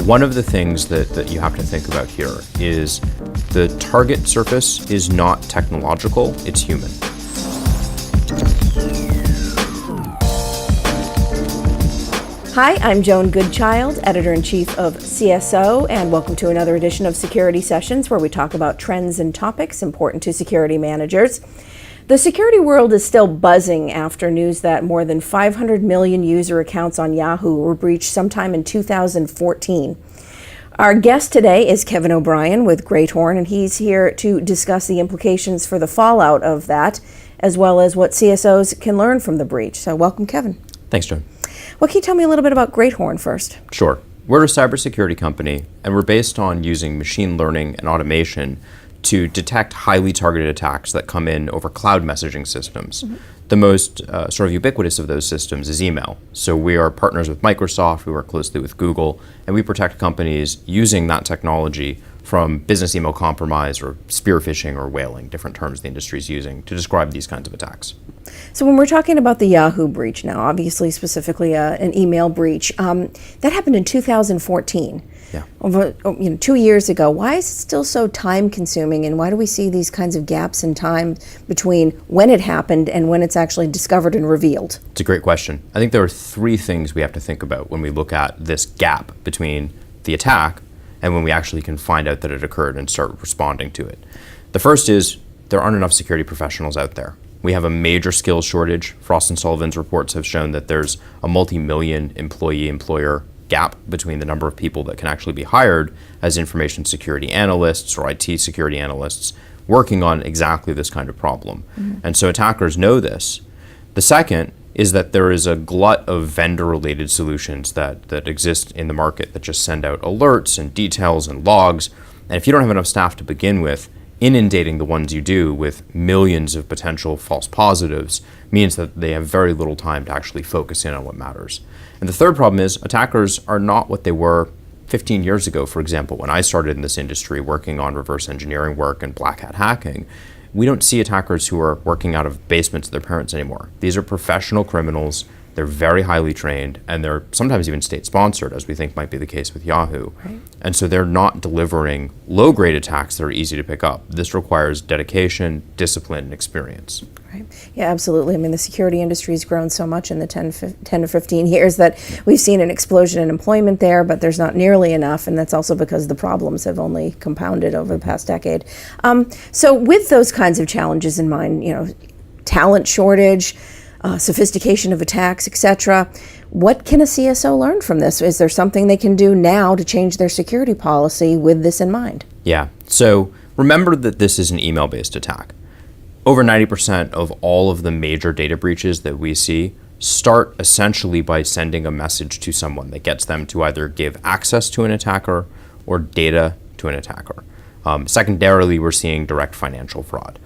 One of the things that you have to think about here is the target surface is not technological, it's human. Hi, I'm Joan Goodchild, Editor-in-Chief of CSO, and welcome to another edition of Security Sessions, where we talk about trends and topics important to security managers. The security world is still buzzing after news that more than 500 million user accounts on Yahoo were breached sometime in 2014. Our guest today is Kevin O'Brien with Great Horn, and he's here to discuss the implications for the fallout of that, as well as what CSOs can learn from the breach. So welcome, Kevin. Thanks, Joan. Well, can you tell me a little bit about Great Horn first? Sure. We're a cybersecurity company, and we're based on using machine learning and automation to detect highly targeted attacks that come in over cloud messaging systems. Mm-hmm. The most sort of ubiquitous of those systems is email. So we are partners with Microsoft, we work closely with Google, and we protect companies using that technology from business email compromise or spear phishing or whaling, different terms the industry is using to describe these kinds of attacks. So when we're talking about the Yahoo breach now, obviously specifically an email breach, that happened in 2014. Yeah. Over 2 years ago. Why is it still so time consuming, and why do we see these kinds of gaps in time between when it happened and when it's actually discovered and revealed? It's a great question. I think there are three things we have to think about when we look at this gap between the attack and when we actually can find out that it occurred and start responding to it. The first is there aren't enough security professionals out there. We have a major skills shortage. Frost & Sullivan's reports have shown that there's a multi-million employee-employer gap between the number of people that can actually be hired as information security analysts or IT security analysts working on exactly this kind of problem. Mm-hmm. And so attackers know this. The second is that there is a glut of vendor-related solutions that exist in the market that just send out alerts and details and logs. And if you don't have enough staff to begin with, inundating the ones you do with millions of potential false positives means that they have very little time to actually focus in on what matters. And the third problem is attackers are not what they were 15 years ago, for example, when I started in this industry working on reverse engineering work and black hat hacking. We don't see attackers who are working out of basements of their parents anymore. These are professional criminals. They're very highly trained, and they're sometimes even state-sponsored, as we think might be the case with Yahoo. Right. And so they're not delivering low-grade attacks that are easy to pick up. This requires dedication, discipline, and experience. Right. Yeah, absolutely. I mean, the security industry has grown so much in the 10 to 15 years that we've seen an explosion in employment there, but there's not nearly enough, and that's also because the problems have only compounded over the past decade. So with those kinds of challenges in mind, talent shortage, sophistication of attacks, etc. What can a CSO learn from this? Is there something they can do now to change their security policy with this in mind? Yeah, so remember that this is an email-based attack. Over 90% of all of the major data breaches that we see start essentially by sending a message to someone that gets them to either give access to an attacker or data to an attacker. Secondarily, we're seeing direct financial fraud.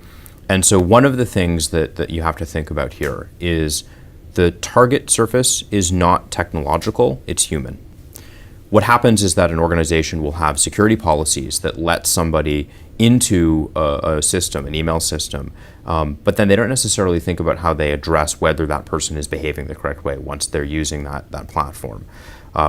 And so one of the things that you have to think about here is the target surface is not technological, it's human. What happens is that an organization will have security policies that let somebody into a system, an email system, but then they don't necessarily think about how they address whether that person is behaving the correct way once they're using that platform.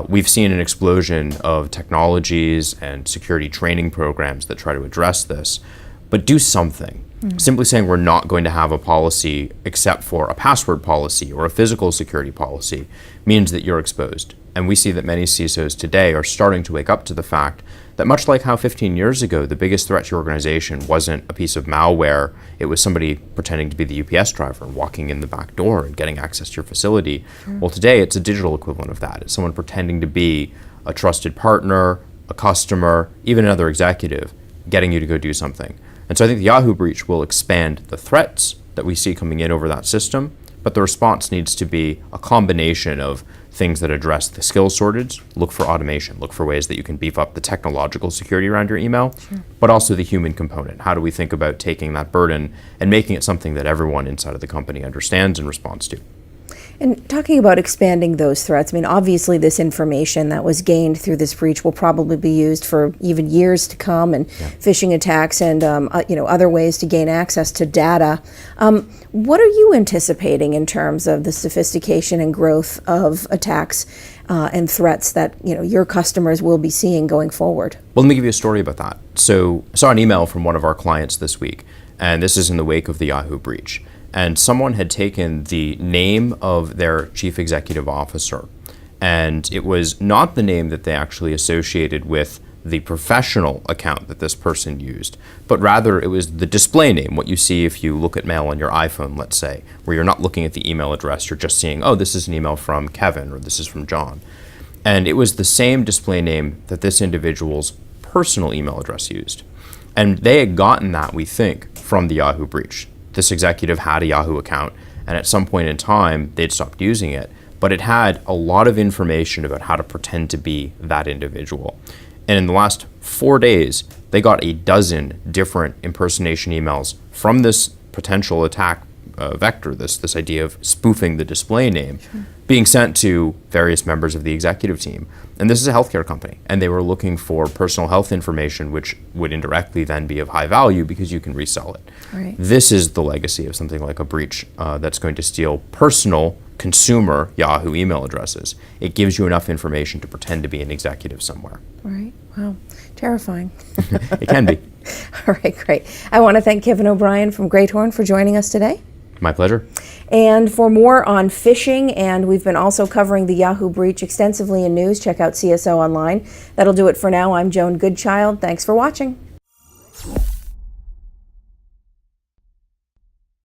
We've seen an explosion of technologies and security training programs that try to address this, but do something. Mm-hmm. Simply saying we're not going to have a policy except for a password policy or a physical security policy means that you're exposed. And we see that many CISOs today are starting to wake up to the fact that much like how 15 years ago the biggest threat to your organization wasn't a piece of malware, it was somebody pretending to be the UPS driver and walking in the back door and getting access to your facility. Sure. Well, today it's a digital equivalent of that. It's someone pretending to be a trusted partner, a customer, even another executive, getting you to go do something. And so I think the Yahoo breach will expand the threats that we see coming in over that system, but the response needs to be a combination of things that address the skills shortage, look for automation, look for ways that you can beef up the technological security around your email, sure, but also the human component. How do we think about taking that burden and making it something that everyone inside of the company understands and responds to? And talking about expanding those threats, I mean, obviously this information that was gained through this breach will probably be used for even years to come, and phishing attacks and other ways to gain access to data. What are you anticipating in terms of the sophistication and growth of attacks and threats that your customers will be seeing going forward? Well, let me give you a story about that. So I saw an email from one of our clients this week, and this is in the wake of the Yahoo breach. And someone had taken the name of their chief executive officer, and it was not the name that they actually associated with the professional account that this person used, but rather it was the display name, what you see if you look at mail on your iPhone, let's say, where you're not looking at the email address, you're just seeing, oh, this is an email from Kevin, or this is from John. And it was the same display name that this individual's personal email address used. And they had gotten that, we think, from the Yahoo breach. This executive had a Yahoo account, and at some point in time, they'd stopped using it, but it had a lot of information about how to pretend to be that individual. And in the last 4 days, they got a dozen different impersonation emails from this potential attack vector, this idea of spoofing the display name, being sent to various members of the executive team. And this is a healthcare company, and they were looking for personal health information, which would indirectly then be of high value because you can resell it. Right. This is the legacy of something like a breach that's going to steal personal consumer Yahoo email addresses. It gives you enough information to pretend to be an executive somewhere. Right. Wow. Terrifying. It can be. All right, great. I want to thank Kevin O'Brien from Great Horn for joining us today. My pleasure. And for more on phishing, and we've been also covering the Yahoo breach extensively in news, check out CSO Online. That'll do it for now. I'm Joan Goodchild. Thanks for watching.